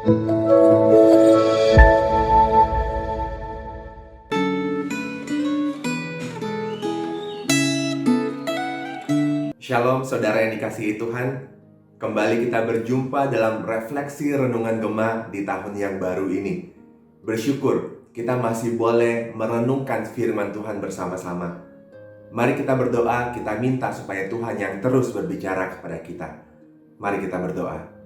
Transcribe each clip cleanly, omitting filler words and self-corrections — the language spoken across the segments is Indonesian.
Shalom saudara yang dikasihi Tuhan. Kembali kita berjumpa dalam refleksi renungan Gema di tahun yang baru ini. Bersyukur kita masih boleh merenungkan firman Tuhan bersama-sama. Mari kita berdoa, kita minta supaya Tuhan yang terus berbicara kepada kita. Mari kita berdoa.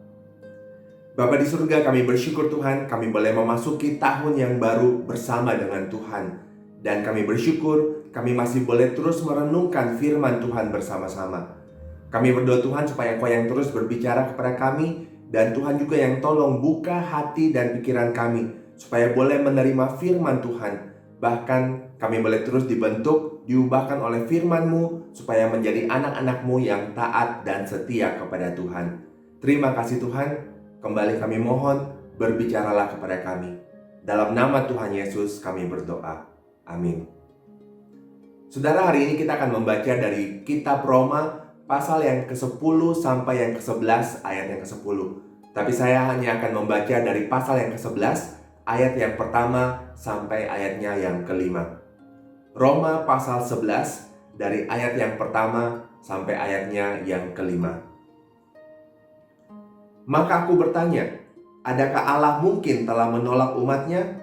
Bapa di surga, kami bersyukur Tuhan, kami boleh memasuki tahun yang baru bersama dengan Tuhan. Dan kami bersyukur, kami masih boleh terus merenungkan firman Tuhan bersama-sama. Kami berdoa Tuhan supaya Engkau yang terus berbicara kepada kami, dan Tuhan juga yang tolong buka hati dan pikiran kami, supaya boleh menerima firman Tuhan. Bahkan kami boleh terus dibentuk, diubahkan oleh firman-Mu, supaya menjadi anak-anak-Mu yang taat dan setia kepada Tuhan. Terima kasih Tuhan, kembali kami mohon, berbicaralah kepada kami. Dalam nama Tuhan Yesus kami berdoa. Amin. Saudara, hari ini kita akan membaca dari kitab Roma pasal yang ke-10 sampai yang ke-11 ayat yang ke-10. Tapi saya hanya akan membaca dari pasal yang ke-11 ayat yang pertama sampai ayatnya yang ke-5. Roma pasal 11 dari ayat yang pertama sampai ayatnya yang ke-5. Maka aku bertanya, adakah Allah mungkin telah menolak umatnya?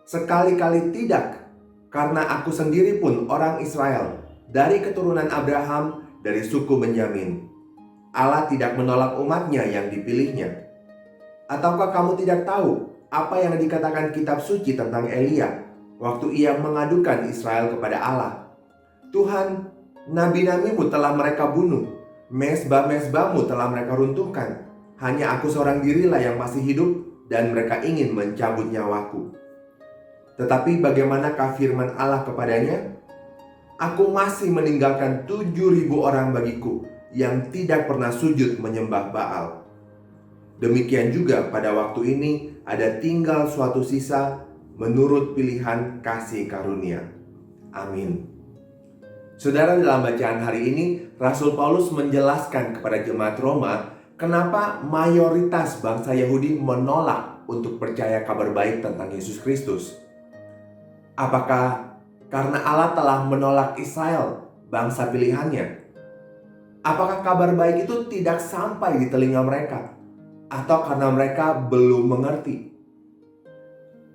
Sekali-kali tidak. Karena aku sendiri pun orang Israel, dari keturunan Abraham, dari suku Benyamin. Allah tidak menolak umatnya yang dipilihnya. Ataukah kamu tidak tahu apa yang dikatakan kitab suci tentang Elia waktu ia mengadukan Israel kepada Allah? Tuhan, nabi-nabimu telah mereka bunuh, mezbah-mezbahmu telah mereka runtuhkan. Hanya aku seorang dirilah yang masih hidup, dan mereka ingin mencabut nyawaku. Tetapi bagaimanakah firman Allah kepadanya? Aku masih meninggalkan 7.000 orang bagiku yang tidak pernah sujud menyembah Baal. Demikian juga pada waktu ini ada tinggal suatu sisa menurut pilihan kasih karunia. Amin. Saudara, dalam bacaan hari ini Rasul Paulus menjelaskan kepada jemaat Roma kenapa mayoritas bangsa Yahudi menolak untuk percaya kabar baik tentang Yesus Kristus. Apakah karena Allah telah menolak Israel, bangsa pilihannya? Apakah kabar baik itu tidak sampai di telinga mereka? Atau karena mereka belum mengerti?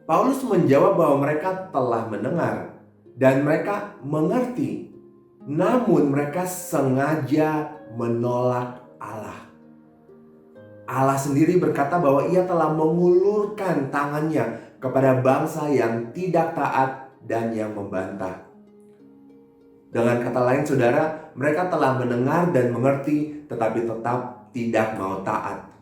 Paulus menjawab bahwa mereka telah mendengar dan mereka mengerti, namun mereka sengaja menolak Allah. Allah sendiri berkata bahwa ia telah mengulurkan tangannya kepada bangsa yang tidak taat dan yang membantah. Dengan kata lain, saudara, mereka telah mendengar dan mengerti, tetapi tetap tidak mau taat.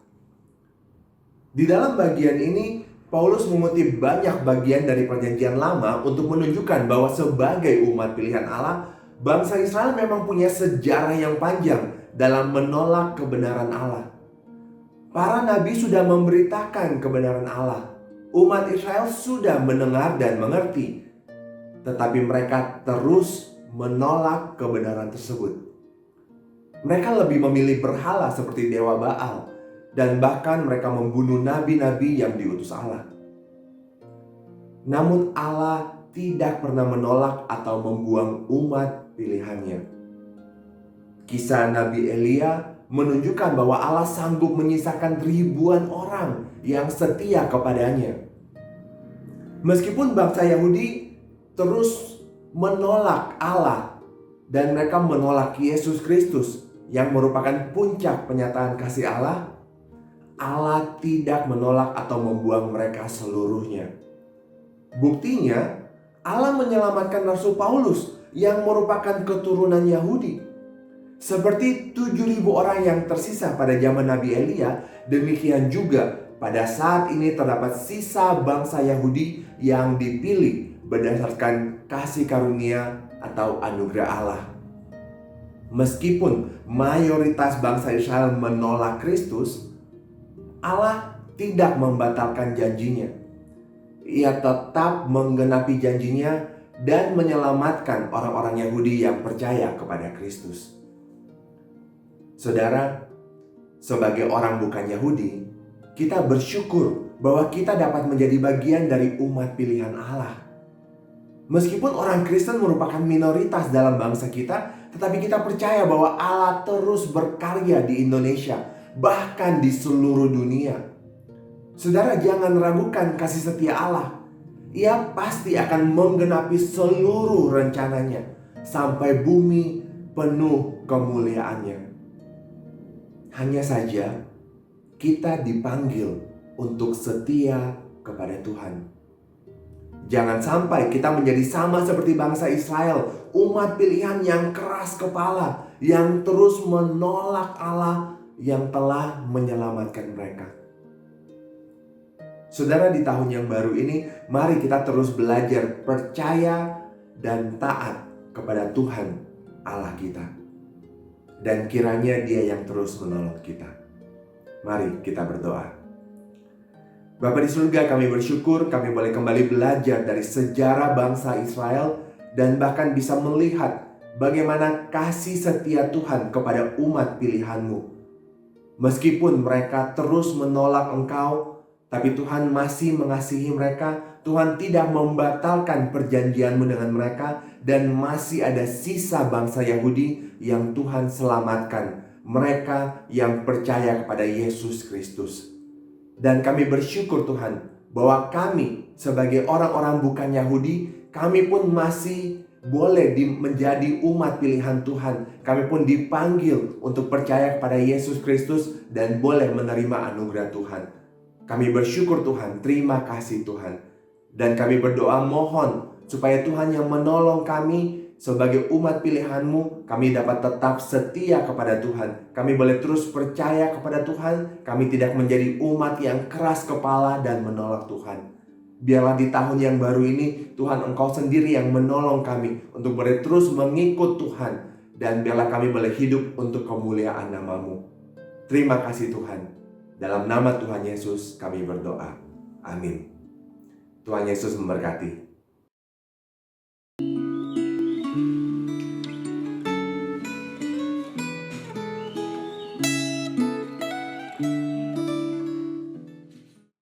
Di dalam bagian ini, Paulus mengutip banyak bagian dari Perjanjian Lama untuk menunjukkan bahwa sebagai umat pilihan Allah, bangsa Israel memang punya sejarah yang panjang dalam menolak kebenaran Allah. Para nabi sudah memberitakan kebenaran Allah. Umat Israel sudah mendengar dan mengerti, tetapi mereka terus menolak kebenaran tersebut. Mereka lebih memilih berhala seperti dewa Baal, dan bahkan mereka membunuh nabi-nabi yang diutus Allah. Namun Allah tidak pernah menolak atau membuang umat pilihannya. Kisah Nabi Elia menunjukkan bahwa Allah sanggup menyisakan ribuan orang yang setia kepadanya. Meskipun bangsa Yahudi terus menolak Allah dan mereka menolak Yesus Kristus yang merupakan puncak penyataan kasih Allah, Allah tidak menolak atau membuang mereka seluruhnya. Buktinya, Allah menyelamatkan Rasul Paulus yang merupakan keturunan Yahudi. Seperti 7.000 orang yang tersisa pada zaman Nabi Elia, demikian juga pada saat ini terdapat sisa bangsa Yahudi yang dipilih berdasarkan kasih karunia atau anugerah Allah. Meskipun mayoritas bangsa Israel menolak Kristus, Allah tidak membatalkan janjinya. Ia tetap menggenapi janjinya dan menyelamatkan orang-orang Yahudi yang percaya kepada Kristus. Saudara, sebagai orang bukan Yahudi, kita bersyukur bahwa kita dapat menjadi bagian dari umat pilihan Allah. Meskipun orang Kristen merupakan minoritas dalam bangsa kita, tetapi kita percaya bahwa Allah terus berkarya di Indonesia, bahkan di seluruh dunia. Saudara, jangan ragukan kasih setia Allah. Ia pasti akan menggenapi seluruh rencananya sampai bumi penuh kemuliaannya. Hanya saja kita dipanggil untuk setia kepada Tuhan. Jangan sampai kita menjadi sama seperti bangsa Israel, umat pilihan yang keras kepala, yang terus menolak Allah yang telah menyelamatkan mereka. Saudara, di tahun yang baru ini, mari kita terus belajar percaya dan taat kepada Tuhan Allah kita. Dan kiranya Dia yang terus menolong kita. Mari kita berdoa. Bapa di surga, kami bersyukur kami boleh kembali belajar dari sejarah bangsa Israel dan bahkan bisa melihat bagaimana kasih setia Tuhan kepada umat pilihan-Mu. Meskipun mereka terus menolak Engkau, tapi Tuhan masih mengasihi mereka. Tuhan tidak membatalkan perjanjian-Mu dengan mereka, dan masih ada sisa bangsa Yahudi yang Tuhan selamatkan, mereka yang percaya kepada Yesus Kristus. Dan kami bersyukur Tuhan bahwa kami sebagai orang-orang bukan Yahudi, kami pun masih boleh menjadi umat pilihan Tuhan. Kami pun dipanggil untuk percaya kepada Yesus Kristus dan boleh menerima anugerah Tuhan. Kami bersyukur Tuhan, terima kasih Tuhan. Dan kami berdoa mohon supaya Tuhan yang menolong kami sebagai umat pilihan-Mu, kami dapat tetap setia kepada Tuhan. Kami boleh terus percaya kepada Tuhan. Kami tidak menjadi umat yang keras kepala dan menolak Tuhan. Biarlah di tahun yang baru ini, Tuhan Engkau sendiri yang menolong kami untuk boleh terus mengikut Tuhan. Dan biarlah kami boleh hidup untuk kemuliaan nama-Mu. Terima kasih Tuhan. Dalam nama Tuhan Yesus kami berdoa. Amin. Tuhan Yesus memberkati.